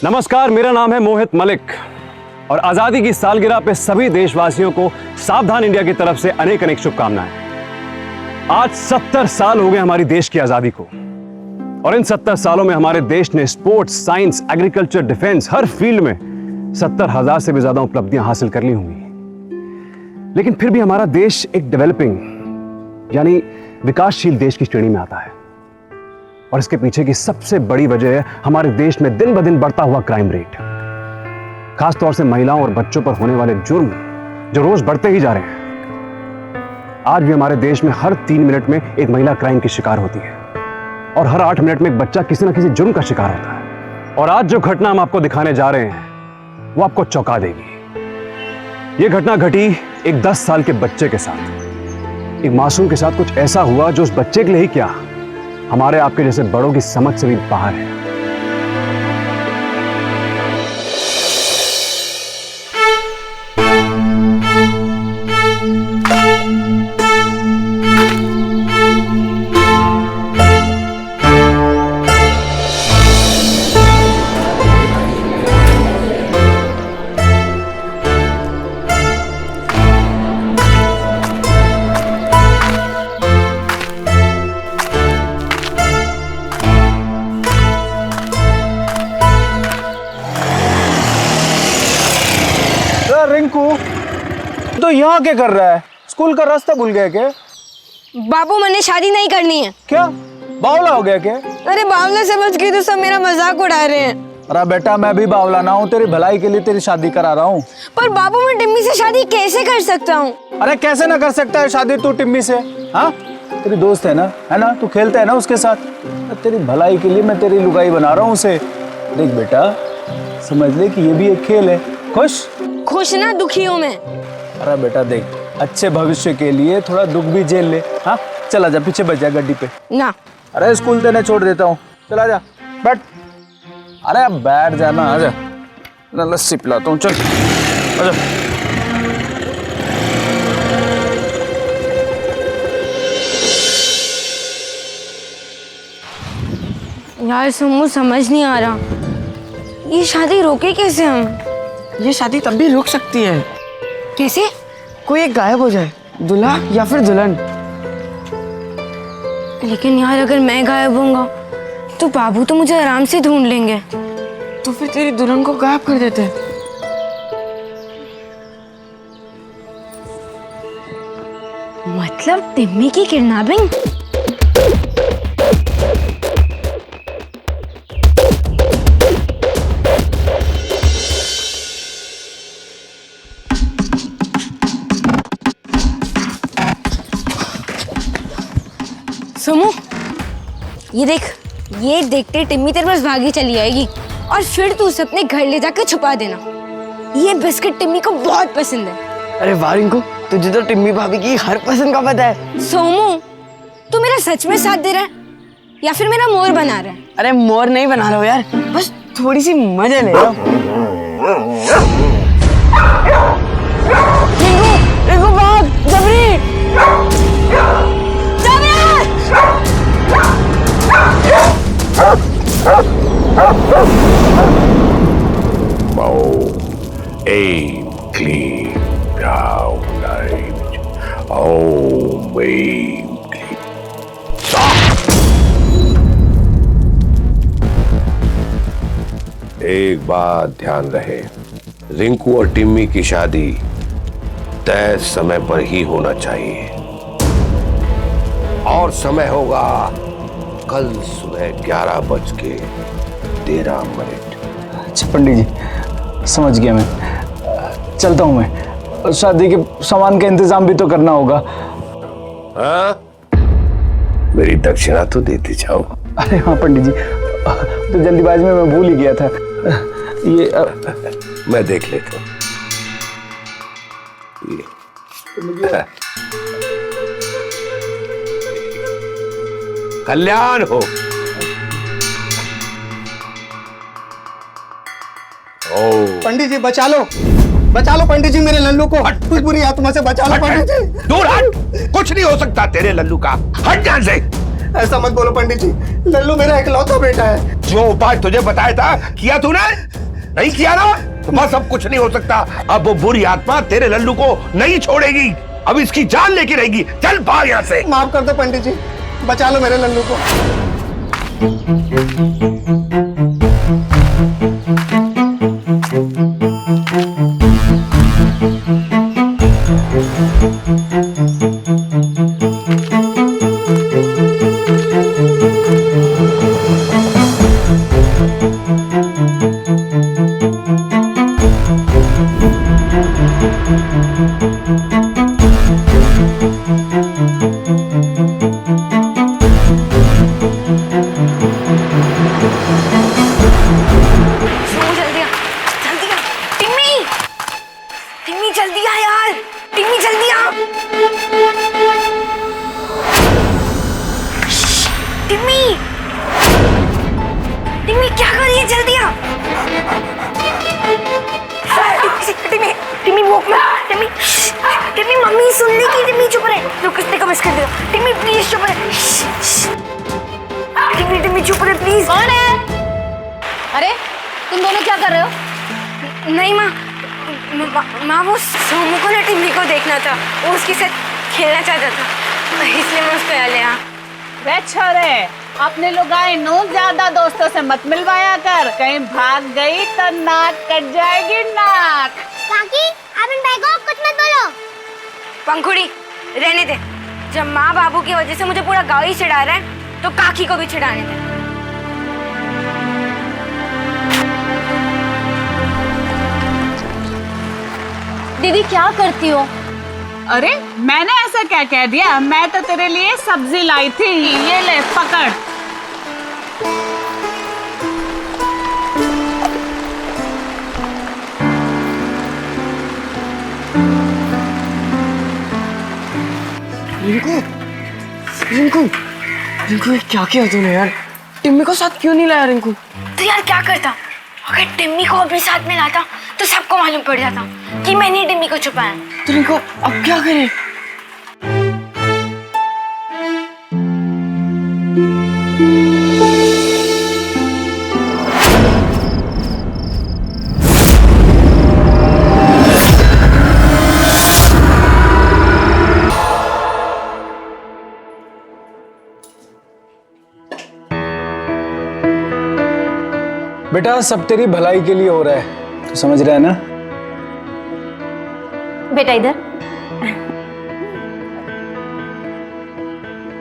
नमस्कार, मेरा नाम है मोहित मलिक और आजादी की सालगिरह पे सभी देशवासियों को सावधान इंडिया की तरफ से अनेक अनेक शुभकामनाएं। आज 70 साल हो गए हमारी देश की आजादी को और इन 70 सालों में हमारे देश ने स्पोर्ट्स, साइंस, एग्रीकल्चर, डिफेंस हर फील्ड में 70,000 से भी ज्यादा उपलब्धियां हासिल कर ली होंगी। लेकिन फिर भी हमारा देश एक डेवलपिंग यानी विकासशील देश की श्रेणी में आता है और इसके पीछे की सबसे बड़ी वजह है हमारे देश में दिन ब दिन बढ़ता हुआ क्राइम रेट, खासतौर से महिलाओं और बच्चों पर होने वाले जुर्म जो रोज बढ़ते ही जा रहे हैं। आज भी हमारे देश में हर 3 मिनट में एक महिला क्राइम की शिकार होती है और हर 8 मिनट में एक बच्चा किसी न किसी जुर्म का शिकार होता है। और आज जो घटना हम आपको दिखाने जा रहे हैं वो आपको चौंका देगी। ये घटना घटी एक 10 साल के बच्चे के साथ। एक मासूम के साथ कुछ ऐसा हुआ जो उस बच्चे के लिए ही क्या, हमारे आपके जैसे बड़ों की समझ से भी बाहर है। रिंकू, तो यहाँ क्या कर रहा है? स्कूल का रास्ता भूल गया क्या? बाबू, मैंने शादी नहीं करनी है। क्या बावला हो गया क्या? अरे बावला समझ के तो सब मेरा मजाक उड़ा रहे हैं। अरे बेटा, मैं भी बावला ना हूँ, तेरी भलाई के लिए तेरी शादी करा रहा हूँ। पर बाबू, मैं टिम्मी से शादी कैसे कर सकता हूँ? अरे कैसे ना कर सकता है शादी तू टिम्मी से? हाँ, तेरी दोस्त है ना, तू खेलता है ना उसके साथ। तेरी भलाई के लिए मैं तेरी लुगाई बना रहा हूँ उसे। देख बेटा, समझ ले कि ये भी एक खेल है। खुश ना दुखी हूँ मैं। अरे बेटा देख, अच्छे भविष्य के लिए थोड़ा दुख भी झेल ले। हाँ, चला जा, पीछे बच जा गड्डी पे ना। अरे स्कूल तेने छोड़ देता हूँ, चला जा, बैठ। अरे अब बैठ जाना, आजा, लस्सी पिलाता हूँ, चल आजा। यार समूह, समझ नहीं आ रहा, ये शादी रोके कैसे हम? ये शादी तब भी रुक सकती है। कैसे? कोई एक गायब हो जाए, दूल्हा या फिर दुल्हन। लेकिन यार, अगर मैं गायब होऊंगा तो बाबू तो मुझे आराम से ढूंढ लेंगे। तो फिर तेरी दुल्हन को गायब कर देते हैं। मतलब टिम्मी की किडनैपिंग? समूह, ये देख, ये देखते टिम्मी तेरे पास भागी चली आएगी और फिर तू उसे अपने घर ले जाकर छुपा देना। ये बिस्किट टिम्मी को बहुत पसंद है। अरे वाह रिंकू, तुझे तो टिम्मी भाभी की हर पसंद का पता है। सोमू, तू मेरा सच में साथ दे रहा है या फिर मेरा मोर बना रहा है? अरे मोर नहीं बना रहा हूँ यार, बस थोड़ी सी मजा ले रहा हूँ। रिंकू भाग, जबरी। Aim, clean, down, light. Om, aim, clean. एक बात ध्यान रहे, रिंकू और टिम्मी की शादी तय समय पर ही होना चाहिए और समय होगा कल सुबह 11:13। अच्छा पंडित जी, समझ गया मैं, चलता हूँ मैं। शादी के सामान का इंतजाम भी तो करना होगा। हाँ? मेरी दक्षिणा तो देते जाओ। अरे हाँ पंडित जी, तो जल्दीबाजी में मैं भूल ही गया था। ये मैं देख लेता हूँ। कल्याण हो। पंडित जी बचा लो पंडित जी, मेरे लल्लू को कुछ बुरी आत्मा से बचा लो पंडित जी। दूर हट, कुछ नहीं हो सकता तेरे लल्लू का, हट यहाँ से। ऐसा मत बोलो पंडित जी, लल्लू मेरा इकलौता बेटा है। जो उपाय तुझे बताया था किया तूने? नहीं किया ना तो बस अब कुछ नहीं हो सकता। अब वो बुरी आत्मा तेरे लल्लू को नहीं छोड़ेगी, अब इसकी जान लेके रहेगी। चल भाग यहाँ से। माफ कर दो पंडित जी, बचा लो मेरे लल्लू को। सोमू जल्दी आ, जल्दी आ। टिम्मी, टिम्मी जल्दी आ यार, टिम्मी जल्दी आ। टिम्मी, टिम्मी क्या कर रही है, जल्दी आ। टिम्मी, टिम्मी वॉक में, टिम्मी, टिम्मी मम्मी सुन ली कि टिम्मी चुप रहे। तो किसने को मिस कर दिया? टिम्मी प्लीज चुप रहे। टिम्मी, टिम्मी चुप रहे प्लीज। कौन है? अरे तुम दोनों क्या कर रहे हो? नहीं माँ, माँ वो सोमू को ना टिम्मी को देखना था, वो उसके साथ खेलना चाहता था, इसलिए मैं उसको यहाँ ले आया। वे छोरे, अपने लुगाई नो ज्यादा दोस्तों से मत मिलवाया कर, कहीं भाग गई तो नाक कट जाएगी नाक। काकी, आप इन भाई को कुछ मत बोलो। पंखुड़ी रहने दे, जब माँ बाबू की वजह से मुझे पूरा गाँव ही चिढ़ा रहा है तो काकी को भी चिढ़ाने दे। दीदी क्या करती हो? अरे मैंने ऐसा क्या कह दिया? मैं तो तेरे लिए सब्जी लाई थी, ये ले पकड़। रिंकू, रिंकू, रिंकू ये क्या किया तूने यार? टिम्मी को साथ क्यों नहीं लाया रिंकू? तो यार क्या करता, अगर टिम्मी को अपने साथ में लाता तो सबको मालूम पड़ जाता कि मैंने टिम्मी को छुपाया। तो रिंकू अब क्या करे? बेटा सब तेरी भलाई के लिए हो रहा है, तो समझ रहा है ना? बेटा इधर।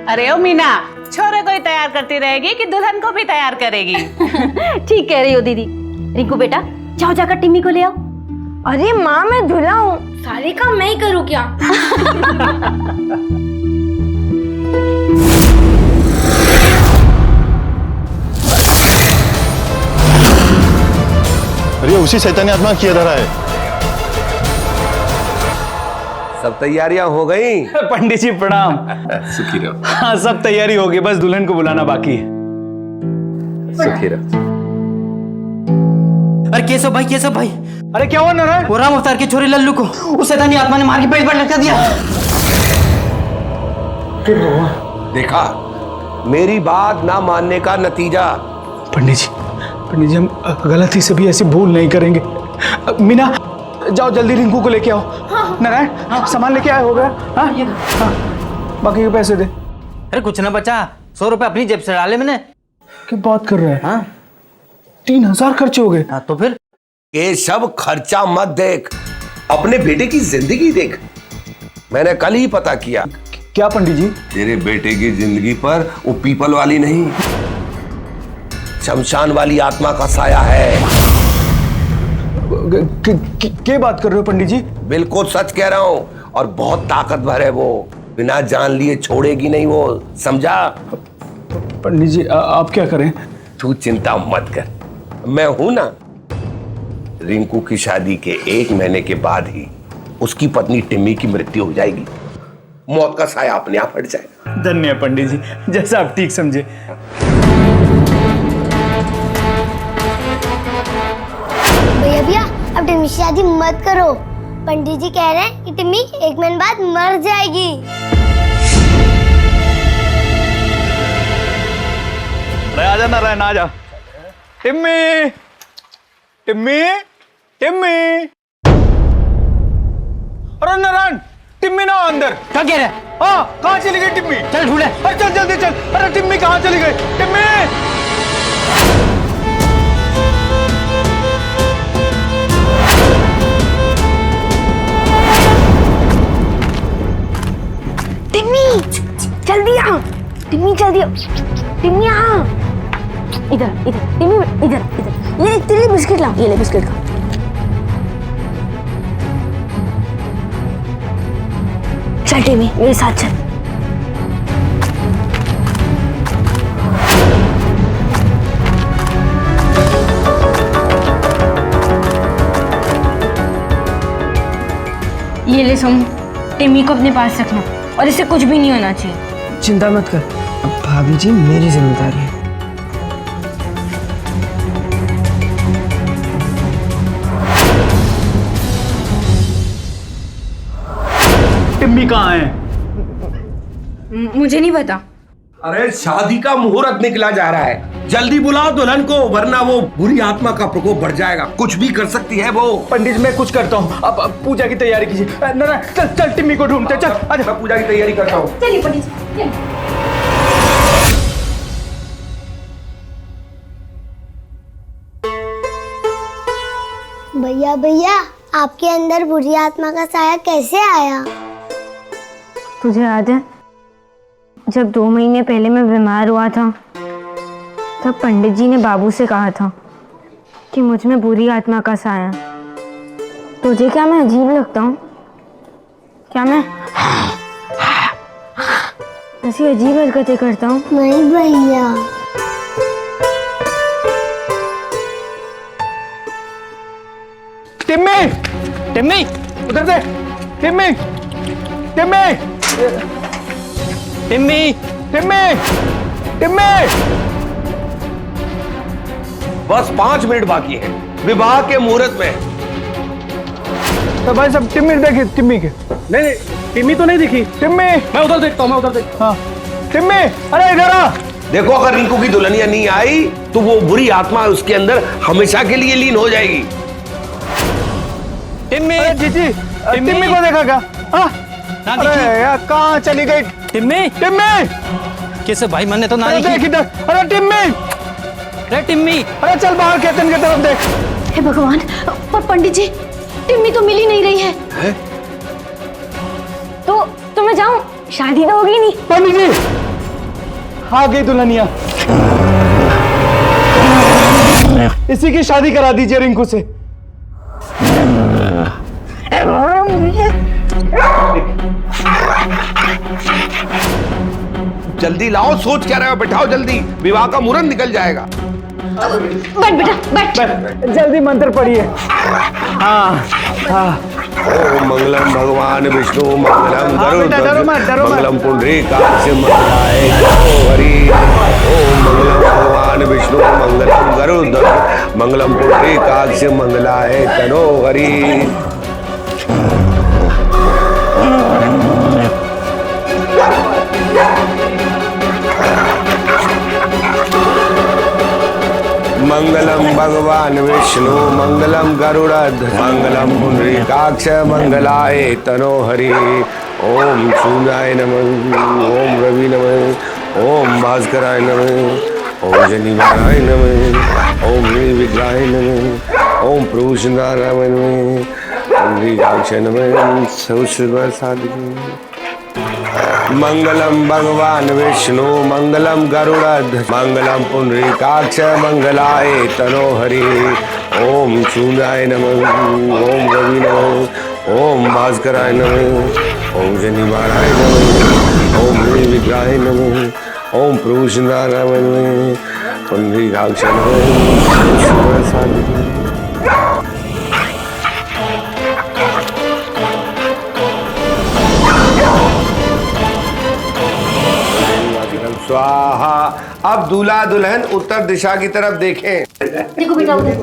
अरे ओ मीना, छोरे को ही तैयार करती रहेगी कि दुल्हन को भी तैयार करेगी? ठीक कह रही हो दीदी। रिंकू बेटा जाओ जाकर टिम्मी को ले आओ। अरे माँ मैं धुला हूँ, सारे काम मैं ही करूँ क्या? अरे उसी शैतानी आत्मा किया धरा है। सब तैयारियां हो गई? पंडित जी प्रणाम। सुखी रहो। हाँ सब तैयारी हो गई, बस दुल्हन को बुलाना बाकी है। सुखी रहो। अरे केशव भाई, अरे क्या हुआ नारायण? वो राम अवतार के छोरे लल्लू को उस शैतानी आत्मा ने मार के पेट पर लटका दिया। देखा, मेरी बात ना मानने का नतीजा। पंडित जी हम गलती से भी ऐसी भूल नहीं करेंगे। मीना जाओ जल्दी रिंकू को लेके आओ। नारायण सामान लेके आए हो गया? हाँ, बाकी के पैसे दे। अरे कुछ ना बचा, 100 रुपए अपनी जेब से डाले मैंने। क्या बात कर रहे हैं? हाँ 3000 खर्चे हो गए। हाँ तो फिर ये सब खर्चा मत देख, अपने बेटे की जिंदगी देख। मैंने कल ही पता किया। क्या पंडित जी? तेरे बेटे की जिंदगी पर वो पीपल वाली नहीं, शमशान वाली आत्मा का साया है। क्या बात कर रहे हो पंडित जी? बिल्कुल सच कह रहा हूँ, और बहुत ताकतवर है वो, बिना जान लिए छोड़ेगी नहीं वो, समझा? पंडित जी आप क्या करें? तू चिंता मत कर, मैं हूं ना। रिंकू की शादी के 1 महीने के बाद ही उसकी पत्नी टिम्मी की मृत्यु हो जाएगी, मौत का साया अपने आप हट जाएगा। धन्य पंडित जी, जैसा आप ठीक समझे। भैया अब टिम्मी की शादी मत करो, पंडित जी कह रहे हैं कि टिम्मी 1 महीने बाद मर जाएगी। अरे आजा नारायण आजा। टिम्मी टिम्मी, टिम्मी। अरे नारायण, टिम्मी ना अंदर। क्या कह रहा है? हाँ, कहाँ चली गई टिम्मी? चल ढूंढे। अरे चल जल्दी चल। अरे टिम्मी कहाँ चली गई? टिम्मी। टिम्मी जल्दी आ, टिम्मी जल्दी आ, टिम्मी आ, इधर इधर टिम्मी, इधर इधर, ये तेरे लिए बिस्किट ला, ये ले बिस्किट खा। चल टिम्मी मेरे साथ चल। ये ले समू, टिम्मी को अपने पास रखना और इसे कुछ भी नहीं होना चाहिए। चिंता मत कर, अब भाभी जी मेरी जिम्मेदारी है। टिम्मी कहाँ है? मुझे नहीं पता। अरे शादी का मुहूर्त निकला जा रहा है, जल्दी बुलाओ दुल्हन को, वरना वो बुरी आत्मा का प्रकोप बढ़ जाएगा। कुछ भी कर सकती है वो। पंडित जी मैं कुछ करता हूँ, अब पूजा की तैयारी कीजिए। नारायण चल चल, टिम्मी को ढूंढते चल। मैं पूजा की तैयारी करता हूँ। चलिए पंडित जी। भैया भैया, आपके अंदर बुरी आत्मा का साया कैसे आया? तुझे याद है जब 2 महीने पहले मैं बीमार हुआ था, तब पंडित जी ने बाबू से कहा था कि मुझ में बुरी आत्मा का साया। तुझे क्या मैं अजीब लगता हूँ? क्या मैं ऐसी अजीब हरकतें करता हूँ? नहीं भैया। टिम्मी, टिम्मी उधर दे। टिम्मी, टिम्मी, टिम्मी, टिम्मी, टिम्मी। बस 5 मिनट बाकी है विवाह के मुहूर्त में। तो भाई सब टिम्मी देखी, टिम्मी के। नहीं, टिम्मी तो नहीं दिखी। टिम्मी, मैं उधर देखता हूँ, मैं उधर देखता हाँ टिम्मी, अरे इधर आ। देखो, अगर रिंकू की दुल्हनिया नहीं आई तो वो बुरी आत्मा उसके अंदर हमेशा के लिए लीन हो जाएगी। टिम्मी, जीजी, टिम्मी को देखा क्या? हाँ? अरे यार कहाँ चली गई टिम्मी, टिम्मी? कैसे भाई, मैंने तो ना अरे देख इधर। अरे टिम्मी, अरे टिम्मी, अरे चल बाहर खेतन की तरफ देख। हे भगवान, पर पंडित जी टिम्मी तो मिल ही नहीं रही है। तो मैं जाऊं? शादी तो होगी नहीं। पंडित जी, आ गई दुल्हनिया। इसी की शादी करा दीजिए रिंकू से। जल्दी लाओ, सोच क्या रहे हो? बैठाओ जल्दी, विवाह का मुहूर्त निकल जाएगा। बैठ बेटा बैठ। जल्दी मंत्र पढ़िए। हाँ हाँ। ओम मंगलम भगवान विष्णु मंगलम गरुड़ मंगलम पुंडरीकाक्ष मंगलाय हरि। ओम मंगलम भगवान विष्णु मंगलम गरुड़ मंगलम पुंडरीकाक्ष मंगलाय तनो हरि। मंगलम भगवान विष्णु मंगलम गरुड़ध्वज मंगलम पुंडरीकाक्ष मंगलाय तनो हरि। ओम सूर्याय नमः, ओम रवि नमः, ओम भास्कराय नमः, ओम शनिवाराय नमः, ओम निर्विघ्नाय नमः, ओम प्रभुषणाराय नमः, पुंडरीकाक्ष नमः, सौश्रव साधिके। मंगलम भगवान विष्णु मंगलम गरुड़ध्वज मंगलम पुंडरीकाक्ष मंगलाय तनो हरि। ओम सूर्याय नमः, ओम रवि नमः, ओम भास्कराय नमः, ओम शनिवाराय नमः, ओम निर्विघ्नाय नमः, ओम प्रभुषणाराय नमः, पुंडरीकाक्ष नमः, साधिके। स्वाहा। अब दूल्हा दुल्हन उत्तर दिशा की तरफ देखें। देखो बेटा उधर।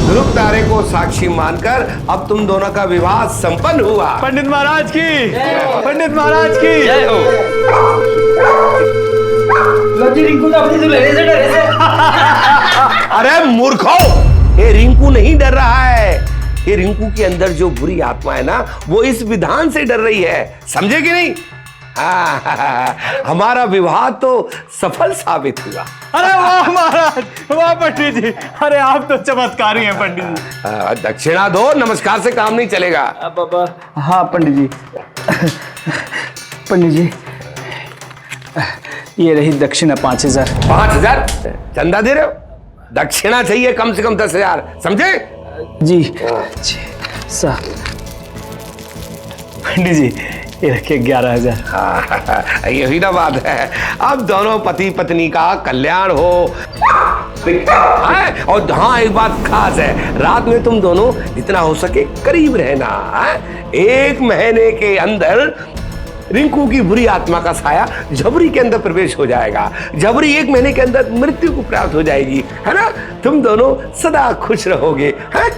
ध्रुव तारे को साक्षी मानकर अब तुम दोनों का विवाह संपन्न हुआ। पंडित महाराज की, पंडित महाराज की जय हो। जी रिंकू तो अपनी दुल्हन से डरे से। अरे मूर्खो, ये रिंकू नहीं डर रहा है, ये रिंकू के अंदर जो बुरी आत्मा है ना, वो इस विधान से डर रही है, समझे कि नहीं? हमारा विवाह तो सफल साबित हुआ। अरे वाह महाराज, वाह पंडित जी, अरे आप तो चमत्कारी हैं पंडित जी। दक्षिणा दो, नमस्कार से काम नहीं चलेगा। हाँ पंडित जी, पंडित जी ये रही दक्षिणा 5000। 5000 चंदा दे रहे हो? दक्षिणा चाहिए कम से कम 10,000, समझे? जी साहब। पंडित जी ये रखिए 11,000। यही ना बात है, अब दोनों पति पत्नी का कल्याण हो। और हाँ, एक बात खास है, रात में तुम दोनों जितना हो सके करीब रहना। 1 महीने के अंदर रिंकू की बुरी आत्मा का साया झबरी के अंदर प्रवेश हो जाएगा। झबरी 1 महीने के अंदर मृत्यु को प्राप्त हो जाएगी, है ना? तुम दोनों सदा खुश रहोगे। है?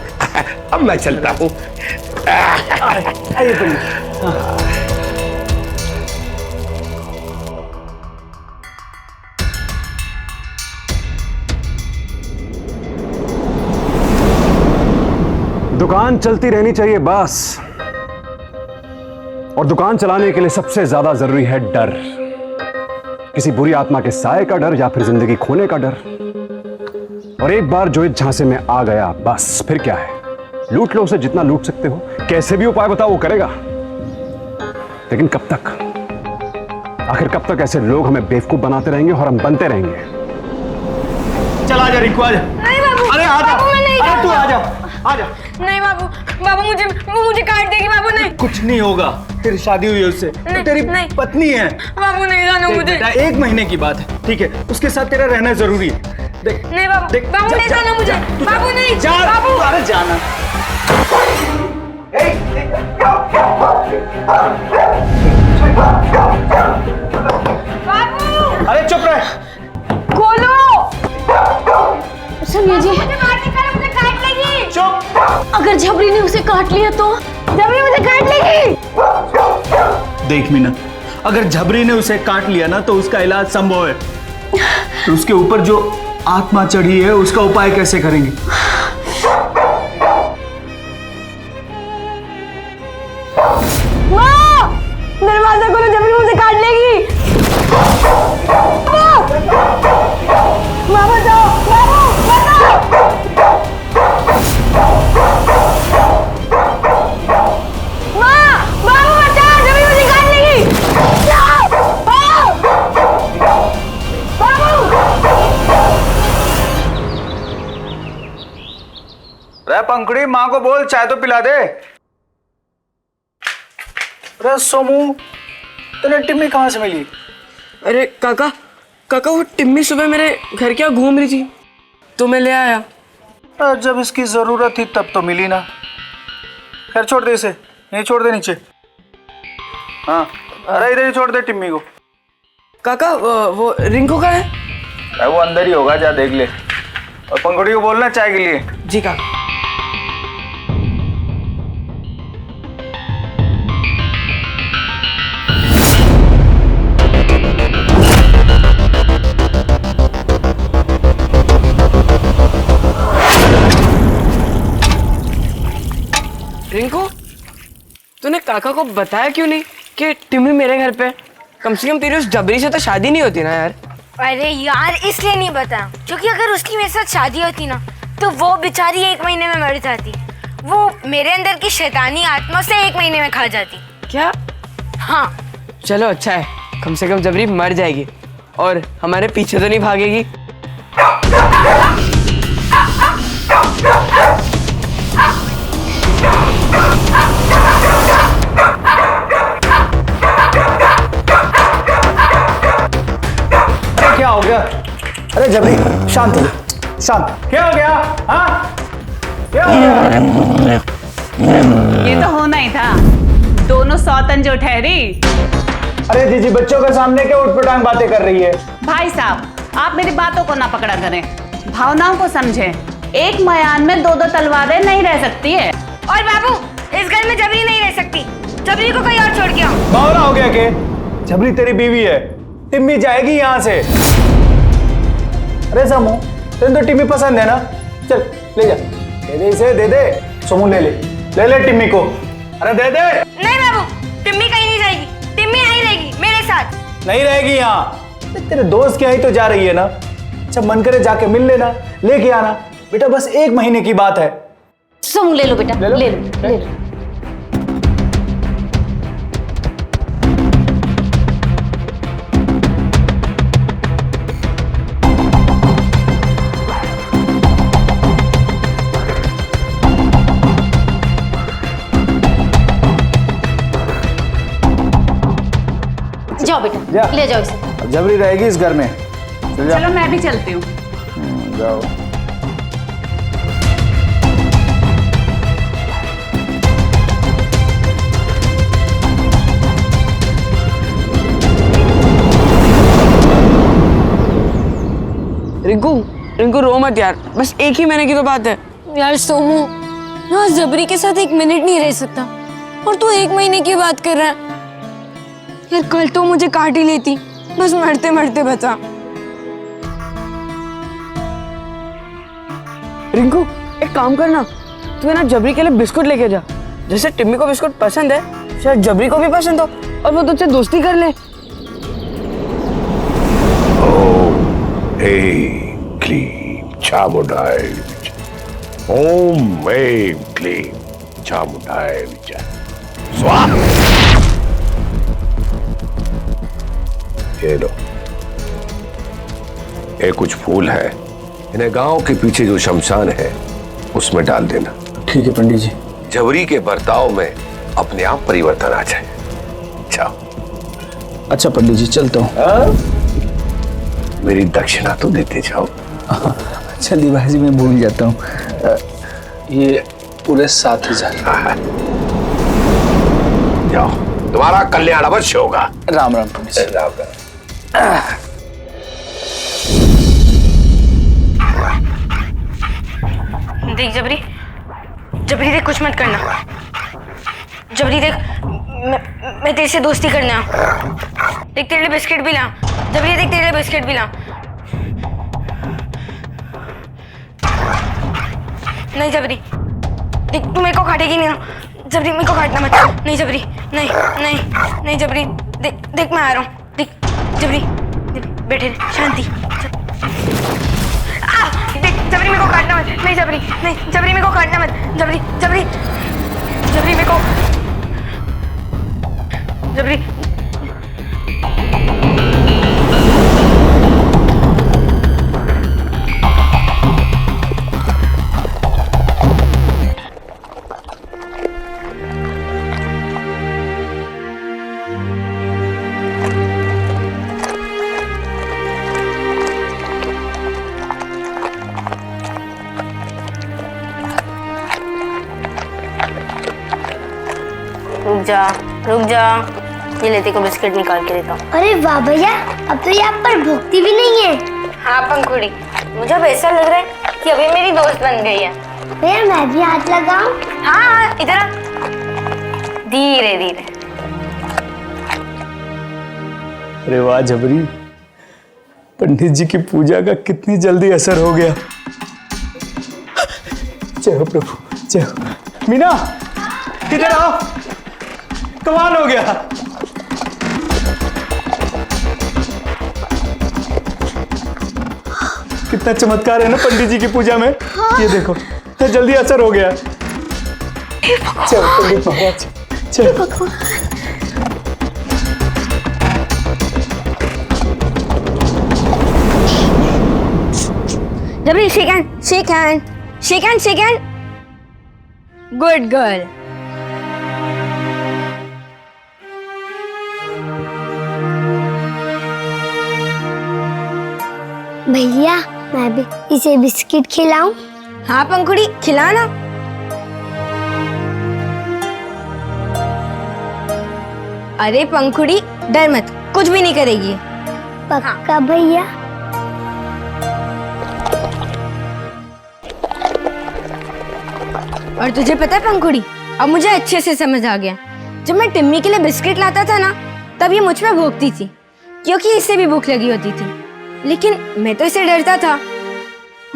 अब मैं चलता हूँ। दुकान चलती रहनी चाहिए बस, और दुकान चलाने के लिए सबसे ज्यादा जरूरी है डर। किसी बुरी आत्मा के साए का डर या फिर जिंदगी खोने का डर। और एक बार जो इस झांसे में आ गया, बस फिर क्या है, लूट लो उसे जितना लूट सकते हो, कैसे भी उपाय बताओ वो करेगा। लेकिन कब तक, आखिर कब तक ऐसे लोग हमें बेवकूफ बनाते रहेंगे और हम बनते रहेंगे? चल आजा रिंकू, आजा। नहीं बाबू, अरे आजा, बाबू, मैं नहीं अरे तू जाऊंगा। आजा, आजा। नहीं बाबू, बाबू मुझे काट देगी बाबू। नहीं, कुछ नहीं होगा, तेरी शादी हुई है उससे, तो तेरी नहीं। पत्नी है। बाबू नहीं जाना देख मुझे। बेटा, 1 महीने की बात है, ठीक है? उसके साथ तेरा रहना जरूरी है। देख नहीं बाबू, देख, बाबू नहीं जाना मुझे। बाबू नहीं, जा, बाबू। अरे जाना। बाबू अरे चुप रह। खोलो। सुनिए जी, मुझे काट लेगी। चुप। अगर झबरी ने उसे काट लिया तो? झबरी मुझे काट लेगी। देख मीना, अगर झबरी ने उसे काट लिया ना तो उसका इलाज संभव है, तो उसके ऊपर जो आत्मा चढ़ी है उसका उपाय कैसे करेंगे? माँ, दरवाजा खोलो, झबरी मुझे काट लेगी। माँ बचाओ, बाबू बचाओ। माँ, बाबू बचाओ, झबरी मुझे काट लेगी। रे पंखुड़ी, माँ को बोल चाय तो पिला दे। रे सोमू, तूने टिम्मी कहाँ से मिली? अरे काका, वो टिम्मी सुबह मेरे घर क्या घूम रही थी तो मैं ले आया। जब इसकी जरूरत थी तब तो मिली ना। खैर छोड़ दे इसे, नहीं छोड़ दे नीचे। हाँ, अरे इधर ही छोड़ दे टिम्मी को। काका वो रिंकू का है? अरे वो अंदर ही होगा, जा देख ले। और पंखुड़ी को बोलना चाय के लिए। जी काका। रिंकू, तूने काका को बताया क्यों नहीं कि टिम्मी मेरे घर पे? कम से कम तेरी उस जबरी से तो शादी नहीं होती ना यार। अरे यार, इसलिए नहीं बताया क्योंकि अगर उसकी मेरे साथ शादी होती ना तो वो बेचारी 1 महीने में मर जाती। वो मेरे अंदर की शैतानी आत्मा से 1 महीने में खा जाती। क्या? हाँ। चलो अच्छा है, कम से कम जबरी मर जाएगी और हमारे पीछे तो नहीं भागेगी। क्या हो गया? अरे जबरी शांत हो जा, शांत। क्या हो गया? हाँ, क्या हो गया? ये तो होना ही था, दोनों सौतन जो ठहरी। अरे जीजी, बच्चों के सामने क्या उठपटांग बातें कर रही है? भाई साहब, आप मेरी बातों को ना पकड़ा करें, भावनाओं को समझें। एक मयान में 2 तलवारें नहीं रह सकती है। और बाबू, इस घर में जबरी नहीं रह सकती। जबरी को कोई और छोड़ के आओ। बावरा हो गया के? जबरी तेरी बीवी है, टिम्मी जाएगी यहाँ से। अरे समू, तेरे तो टिम्मी पसंद है ना, चल ले जा, दे दे इसे, दे दे। समू ले ले, ले ले टिम्मी को, अरे दे दे। नहीं बाबू, टिम्मी कहीं नहीं जाएगी, टिम्मी यहीं रहेगी मेरे साथ। नहीं रहेगी यहाँ, तेरे दोस्त की आई तो जा रही है ना, जब मन करे जाके मिल लेना, लेके आना। बेटा बस 1 महीने की बात है। समू ले लो बेटा, ले लो। ले लो, ले लो। जाओ बेटा, जा। ले जाओ इसे। अब जबरी रहेगी इस घर में, चल जा। चलो मैं भी चलती हूँ। जाओ। रिंकू, रिंकू रो मत यार, बस 1 ही महीने की तो बात है। यार सोमू, मैं जबरी के साथ 1 मिनट नहीं रह सकता और तू 1 महीने की बात कर रहा है। यार कल तो मुझे काट ही लेती, बस मरते मरते बचा। रिंकू एक काम करना, तू है ना जबरी के लिए बिस्कुट लेके जा। जैसे टिम्मी को बिस्कुट पसंद है, शायद जबरी को भी पसंद हो और वो तुझसे दोस्ती कर ले। ऐं क्लीं चामुंडाय विच, ओम ऐं क्लीं चामुंडाय विच, स्वाहा। ये लो, ये कुछ फूल है, इन्हें गांव के पीछे जो शमशान है उसमें डाल देना। ठीक है पंडित जी। जबरी के बर्ताव में अपने आप परिवर्तन आ जाए। जाओ। अच्छा पंडित जी, चलता हूँ। मेरी दक्षिणा तो देते जाओ। अच्छा दिवाजी मैं भूल जाता हूँ, ये पूरे 7,000। जाओ, तुम्हारा कल्याण अवश्य होगा। राम राम पंडित जी। राम राम। देख जबरी, जबरी देख, कुछ मत करना। जबरी देख, मैं तेरे से दोस्ती करना। देख तेरे लिए बिस्किट भी ला। जबरी देख, तेरे लिए बिस्किट भी ला। नहीं जबरी, देख तू मेरे को काटेगी नहीं ना। जबरी मेरे को काटना मत। नहीं जबरी, नहीं नहीं नहीं जबरी, देख देख मैं आ रहा हूँ। देख जबरी, बैठे रह, शांति। देख जबरी मेरे को काटना मत। नहीं जबरी, नहीं जबरी मेरे को काटना मत। जबरी जबरी जबरी मेरे को, जबरी। रुक जा, ये लेते को बिस्किट निकाल के देता हूँ। अरे वाह भैया, अब तो ये आप पर भूखती भी नहीं है। हाँ पंखुड़ी, मुझे अब ऐसा लग रहा है कि अभी मेरी दोस्त बन गई है। भैया मैं भी हाथ लगाऊं? हाँ इधर आ, धीरे धीरे। अरे वाह जबरी, पंडित जी की पूजा का कितनी जल्दी असर हो गया। जय हो प्रभु, जय हो। मीना किधर आओ, कमाल हो गया। कितना चमत्कार है ना पंडित जी की पूजा में। ये देखो कितना जल्दी असर हो गया। चलो पंडित महाराज, चलो। जबरी shake hand, shake hand, shake hand, shake hand. Good girl. भैया मैं भी इसे बिस्किट खिलाऊं? हाँ पंखुड़ी, खिलाना। अरे पंखुड़ी डर मत, कुछ भी नहीं करेगी। पक्का भैया? और तुझे पता है पंखुड़ी, अब मुझे अच्छे से समझ आ गया। जब मैं टिम्मी के लिए बिस्किट लाता था ना, तब ये मुझ पे भूखती थी, क्योंकि इससे भी भूख लगी होती थी। लेकिन मैं तो इससे डरता था।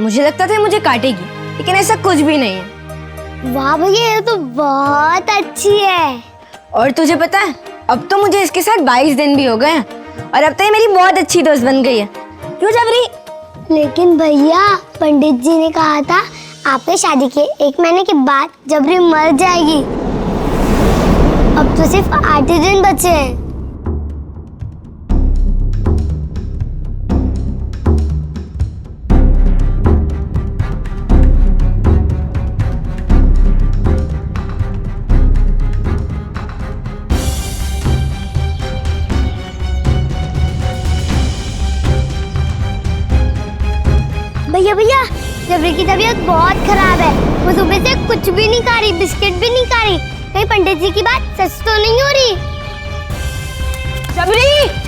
मुझे लगता था मुझे काटेगी, लेकिन ऐसा कुछ भी नहीं है। वाह भैया, ये तो बहुत अच्छी है। और तुझे पता है, अब तो मुझे इसके साथ 22 दिन भी हो गए हैं और अब तो ये मेरी बहुत अच्छी दोस्त बन गई है। क्यों जबरी? लेकिन भैया, पंडित जी ने कहा था आपके शादी के 1 महीने के बाद जबरी मर जाएगी। अब तो सिर्फ 8 ही दिन बचे हैं। भैया, जबरी की तबीयत बहुत खराब है। वो सुबह से कुछ भी नहीं खा रही, बिस्किट भी नहीं खा रही। कहीं पंडित जी की बात सच तो नहीं हो रही? जबरी!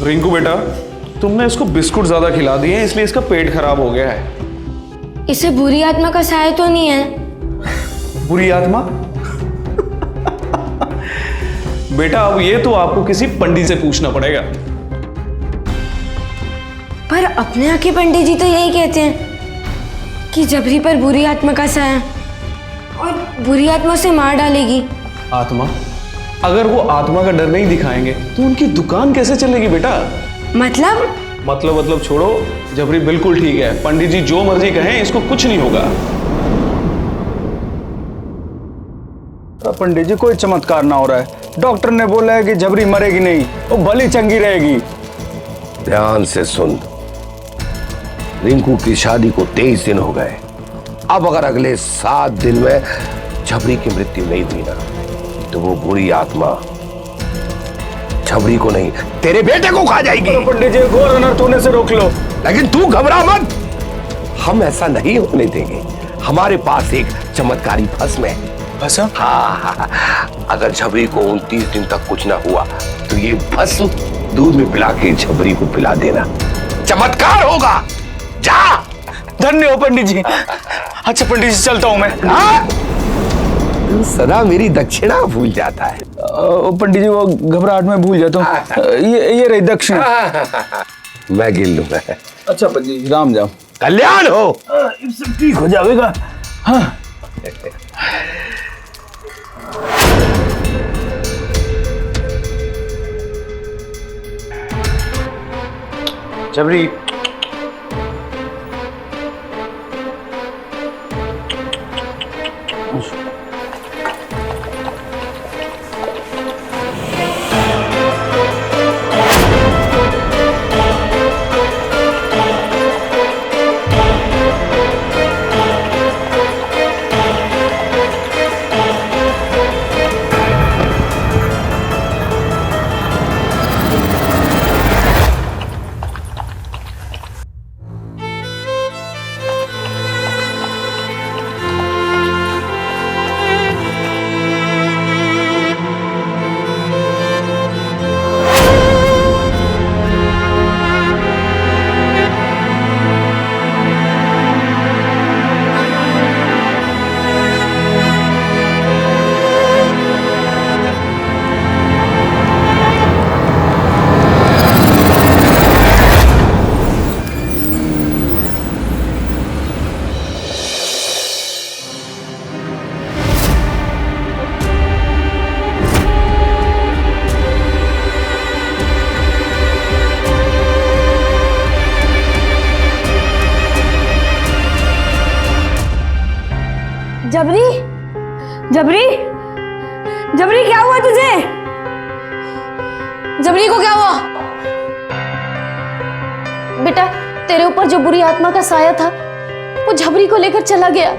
रिंकू बेटा, तुमने इसको बिस्कुट ज्यादा खिला दिए हैं, इसलिए इसका पेट खराब हो गया है। इसे बुरी आत्मा का साया तो नहीं है? बुरी आत्मा? बेटा, अब ये तो आपको किसी पंडित से पूछना पड़ेगा। पर अपने यहाँ के पंडित जी तो यही कहते हैं कि जबरी पर बुरी आत्मा का साया और बुरी आत्मा उसे मार डालेगी। आत्मा? अगर वो आत्मा का डर नहीं दिखाएंगे तो उनकी दुकान कैसे चलेगी बेटा? मतलब छोड़ो, जबरी बिल्कुल ठीक है। पंडित जी जो मर्जी कहें, इसको कुछ नहीं होगा। पंडित जी, कोई चमत्कार ना हो रहा है। डॉक्टर ने बोला है कि जबरी मरेगी नहीं, वो भली चंगी रहेगी। ध्यान से सुन, रिंकू की शादी को 23 दिन हो गए। अब अगर अगले 7 दिन में जबरी की मृत्यु नहीं हुई ना, तो वो बुरी आत्मा जबरी को नहीं, तेरे बेटे को खा जाएगी। पंडित जी, घोर अनर्थ होने से रोक लो। लेकिन तू घबरा मत, हम ऐसा नहीं होने देंगे। हमारे पास एक चमत्कारी भस्म है। भस्म? हाँ, अगर जबरी को 29 दिन तक कुछ ना हुआ तो ये भस्म दूध में पिला के जबरी को पिला देना, चमत्कार होगा। जा। धन्य हो पंडित जी। अच्छा पंडित जी, चलता हूं मैं। हाँ? तू सदा मेरी दक्षिणा भूल जाता है। पंडित जी, वो घबराहट में भूल जाता हूँ। ये रही दक्षिणा। मैं गिन लूंगा। अच्छा पंडित जी, राम जाम। कल्याण हो। सब ठीक हो जाएगा। हाँ। जबरी, जबरी, जबरी, जबरी, क्या हुआ तुझे? जबरी को क्या हुआ? बेटा, तेरे ऊपर जो बुरी आत्मा का साया था वो जबरी को लेकर चला गया।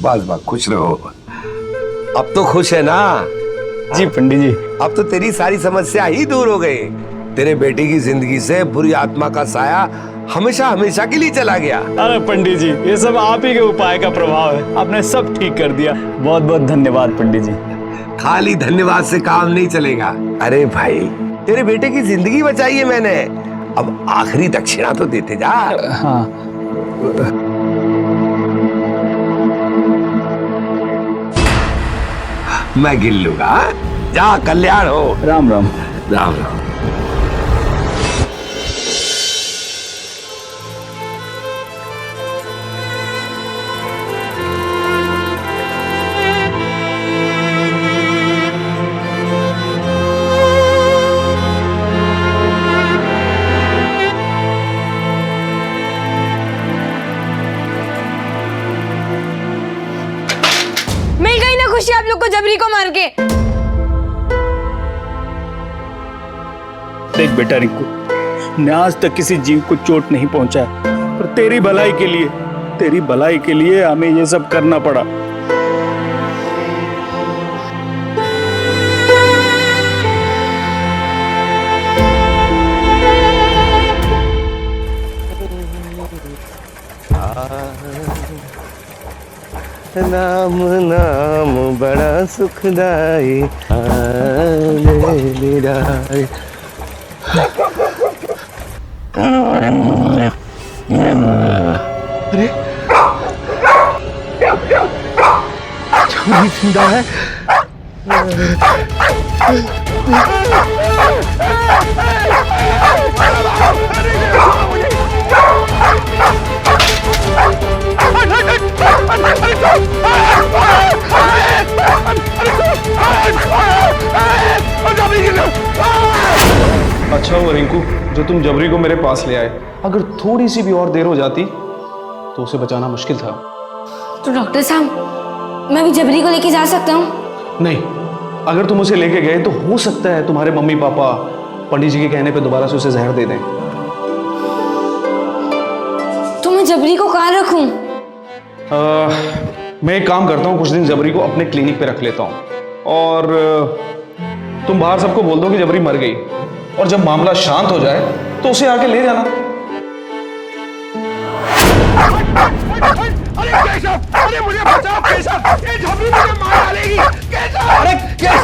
बस खुश रहो। अब तो खुश है ना? जी पंडित जी। अब तो तेरी सारी समस्या ही दूर हो गई। तेरे बेटे की जिंदगी से बुरी आत्मा का साया हमेशा हमेशा के लिए चला गया। अरे पंडित जी, ये सब आप ही के उपाय का प्रभाव है। आपने सब ठीक कर दिया। बहुत बहुत धन्यवाद पंडित जी। खाली धन्यवाद से काम नहीं चलेगा। अरे भाई, तेरे बेटे की जिंदगी बचाई है मैंने, अब आखिरी दक्षिणा तो देते जा। हाँ। मैं गिन लूंगा। जा, कल्याण हो। राम राम। राम राम। मिल गई ना खुशी आप लोग को जबरी को मार के। देख बेटा रिंकू, मैं आज तक किसी जीव को चोट नहीं पहुंचा, पर तेरी भलाई के लिए हमें ये सब करना पड़ा। नाम नाम बड़ा सुखदाई अरे जिंदा है। अच्छा हुआ रिंकू जो तुम जबरी को मेरे पास ले आए। अगर थोड़ी सी भी और देर हो जाती तो उसे बचाना मुश्किल था। तो डॉक्टर साहब, मैं भी जबरी को लेके जा सकता हूँ? नहीं, अगर तुम उसे लेके गए तो हो सकता है तुम्हारे मम्मी पापा पंडित जी के कहने पे दोबारा से उसे जहर दे दें। तो मैं जबरी को कहाँ रखूं? मैं एक काम करता हूँ, कुछ दिन जबरी को अपने क्लिनिक पे रख लेता हूँ और तुम बाहर सबको बोल दो कि जबरी मर गई, और जब मामला शांत हो जाए तो उसे आके ले जाना। अरे मुझे बचाओ केशव, ये जबरी मुझे मार डालेगी। केशव, अरे क्या हो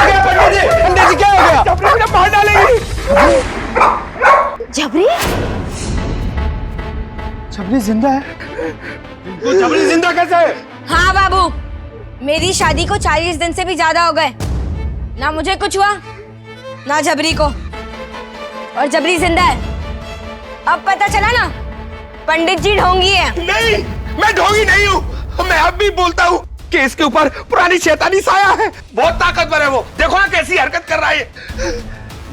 गया पंडित जी, क्या हो गया? जबरी मुझे मार डालेगी। जबरी? जबरी जिंदा है? जबरी जिंदा कैसे है? हाँ बाबू, मेरी शादी को 40 दिन से भी ज्यादा हो गए, ना मुझे कुछ हुआ ना जबरी को, और जबरी जिंदा है। अब पता चला ना, पंडित जी ढोंगी है। नहीं, मैं ढोंगी नहीं हूँ। मैं अब भी बोलता हूँ कि इसके ऊपर पुरानी शैतानी साया है। बहुत ताकतवर है वो, देखो ना कैसी हरकत कर रहा है।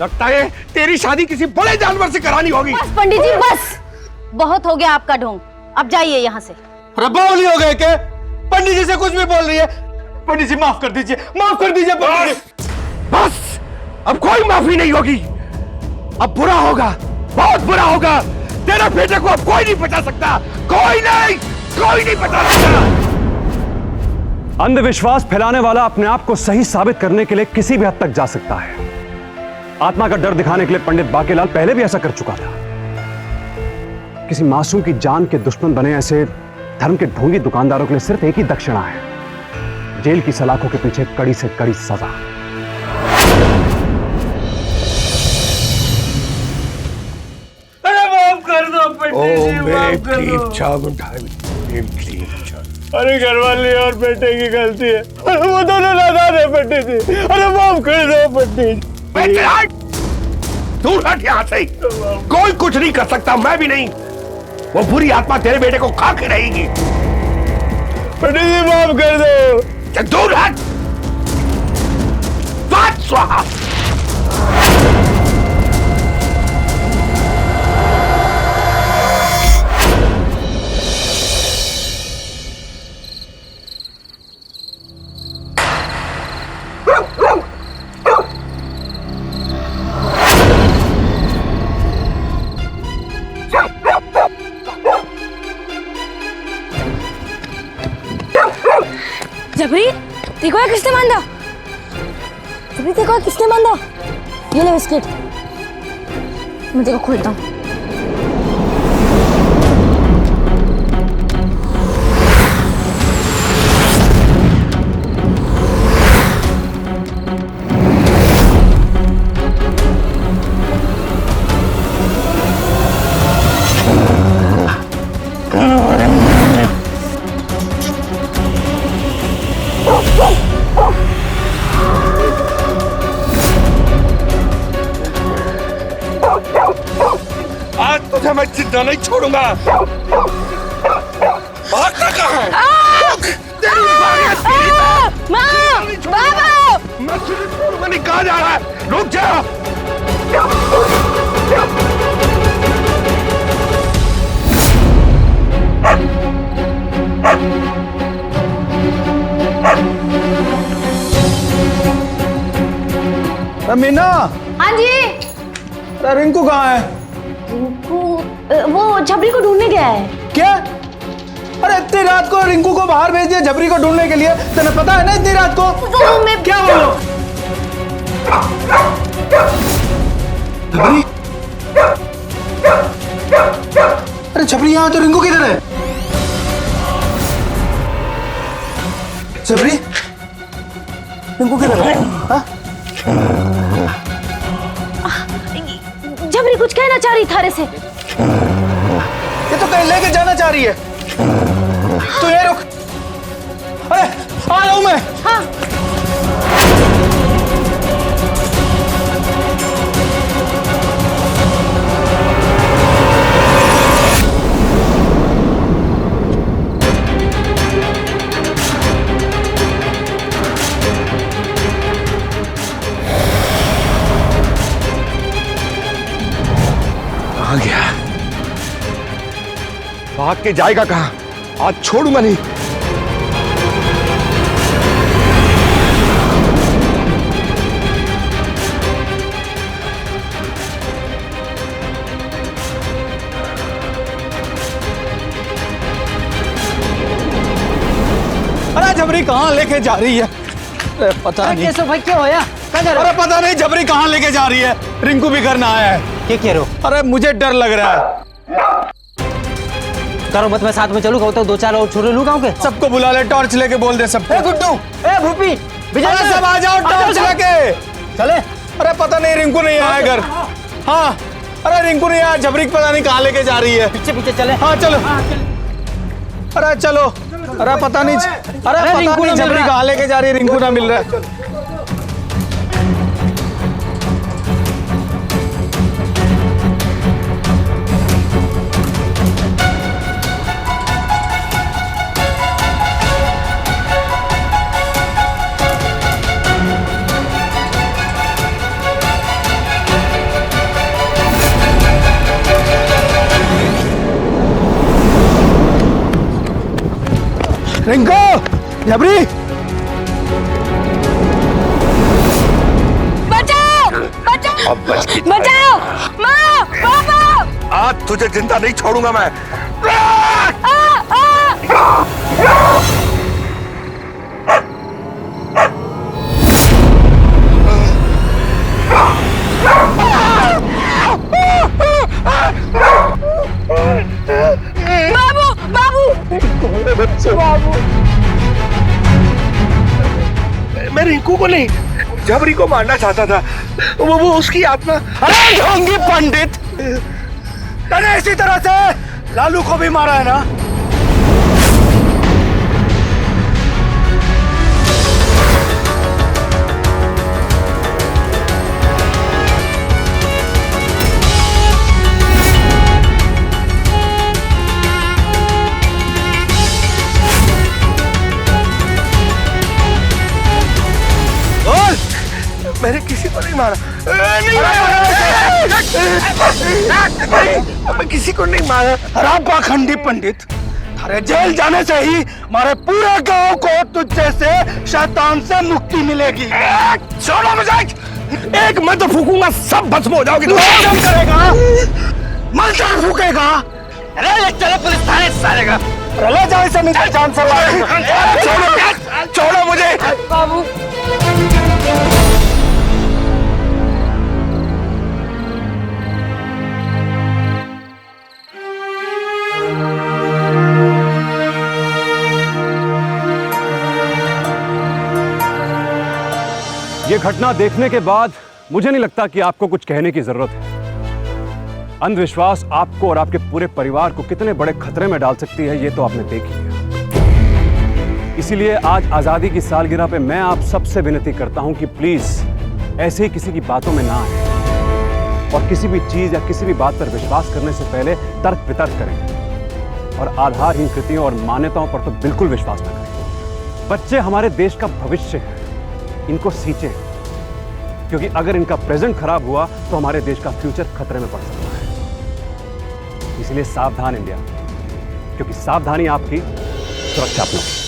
लगता है तेरी शादी किसी बड़े जानवर से करानी होगी। बस पंडित जी बस, बहुत हो गया आपका ढोंग, अब जाइए यहाँ से। बावली हो गए क्या? पंडित जी से कुछ भी बोल रही है। पंडित जी माफ कर दीजिए, माफ कर दीजिए पंडित जी। बस, अब कोई माफी नहीं होगी। अब बुरा होगा, बहुत बुरा होगा। तेरे बेटे को अब कोई नहीं बचा सकता, कोई नहीं बचा सकता। अंधविश्वास फैलाने वाला अपने आप को सही साबित करने के लिए किसी भी हद तक जा सकता है। आत्मा का डर दिखाने के लिए पंडित बाकेलाल पहले भी ऐसा कर चुका था। किसी मासूम की जान के दुश्मन बने ऐसे धर्म के ढोंगी दुकानदारों के लिए सिर्फ एक ही दक्षिणा है, जेल की सलाखों के पीछे कड़ी से कड़ी सजा। अरे माफ कर दो पंडित जी, माफ कर दो। अरे घरवाली और बेटे की गलती है, वो दोनों नादान है पंडित जी। अरे माफ कर दो पंडित जी। दूर हट यहाँ से, कोई कुछ नहीं कर सकता, मैं भी नहीं। वो बुरी आत्मा तेरे बेटे को खा के रहेगी। पंडित जी माफ कर दो। चल दूर हट। बात स्वाहा। जबरी देखो किसने बांधा, जबरी देखो किसने बांधा। ये ले बिस्किट, मैं देखो खोलता हूँ। आज तुझे मैं जिंदा नहीं छोड़ूंगा। भागता कहाँ है? तेरी बाबा! मैं तुझे छोड़ूंगा नहीं, कहाँ जा रहा है? रुक जा। मीना। हाँ जी। अरे रिंकू कहाँ है? रिंकू वो झबरी को ढूंढने गया है। क्या? अरे इतनी रात को रिंकू को बाहर भेज दिया झबरी को ढूंढने के लिए? तुम्हें पता है ना इतनी रात को? वो मैं क्या बोलो? झबरी? अरे झबरी यहाँ तो रिंकू किधर है? झबरी? रिंकू किधर है? हाँ? झबरी कुछ कहना चाह रही थारे से। ये तो कहीं लेके जाना चाह रही है। तू ये रुक। अरे आ रहा हूं मैं। हाँ। कहाँ गया? भाग के जाएगा कहाँ? आज छोड़ूंगा नहीं। अरे झबरी कहाँ लेके जा रही है? अरे पता नहीं। कैसे भाई क्या होया? अरे पता नहीं झबरी कहाँ लेके जा रही है। रिंकू भी घर ना आया है। क्या कह रहे हो? अरे मुझे डर लग रहा है। करो मत, मैं साथ में चलूंगा। तो दो चार और छोरे लू गाँव के। सबको बुला ले, टॉर्च लेके बोल दे सबको। गुड्डू, भूपी, अरे सब आ जाओ टॉर्च लेके। चले। अरे पता नहीं रिंकू नहीं आया घर। हाँ अरे रिंकू नहीं आया। झबरी पता नहीं कहाँ लेके जा रही है। पीछे पीछे चले। हाँ चलो। अरे चलो। अरे पता नहीं। अरे पता नहीं झबरी कहाँ लेके जा रही है। रिंकू ना मिल रहा है। रिंकू, झबरी, बचाओ बचाओ बचाओ, माँ पापा। आज तुझे जिंदा नहीं छोड़ूंगा मैं। बाबू बाबू, मैं रिंकू को नहीं, झबरी को मारना चाहता था। वो उसकी आत्मा। अरे ढोंगी पंडित, तने इसी तरह से लालू को भी मारा है ना? मैंने किसी को नहीं मारा। मैं किसी को नहीं मारा। हराम पाखंडी पंडित, थारे जेल जाने से ही हमारे पूरे गांव को तुझ जैसे शैतान से मुक्ति मिलेगी। छोड़ो मजाक। एक मैं तो फूकूंगा, सब भस्म हो जाओगे। तू क्या करेगा? मंत्र फूकेगा? चलो पुलिस थाने साले का। ले जाओ इसे, निकल जान से बाहर। छोड़ो मुझे। बाबू ये घटना देखने के बाद मुझे नहीं लगता कि आपको कुछ कहने की जरूरत है। अंधविश्वास आपको और आपके पूरे परिवार को कितने बड़े खतरे में डाल सकती है, ये तो आपने देख ही लिया। इसीलिए आज आजादी की सालगिरह पे मैं आप सबसे विनती करता हूं कि प्लीज ऐसे ही किसी की बातों में ना आए और किसी भी चीज या किसी भी बात पर विश्वास करने से पहले तर्क वितर्क करें और आधारहीन कृतियों और मान्यताओं पर तो बिल्कुल विश्वास न करें। बच्चे हमारे देश का भविष्य है, इनको सींचे, क्योंकि अगर इनका प्रेजेंट खराब हुआ तो हमारे देश का फ्यूचर खतरे में पड़ सकता है। इसलिए सावधान इंडिया, क्योंकि सावधानी आपकी सुरक्षा अपनी।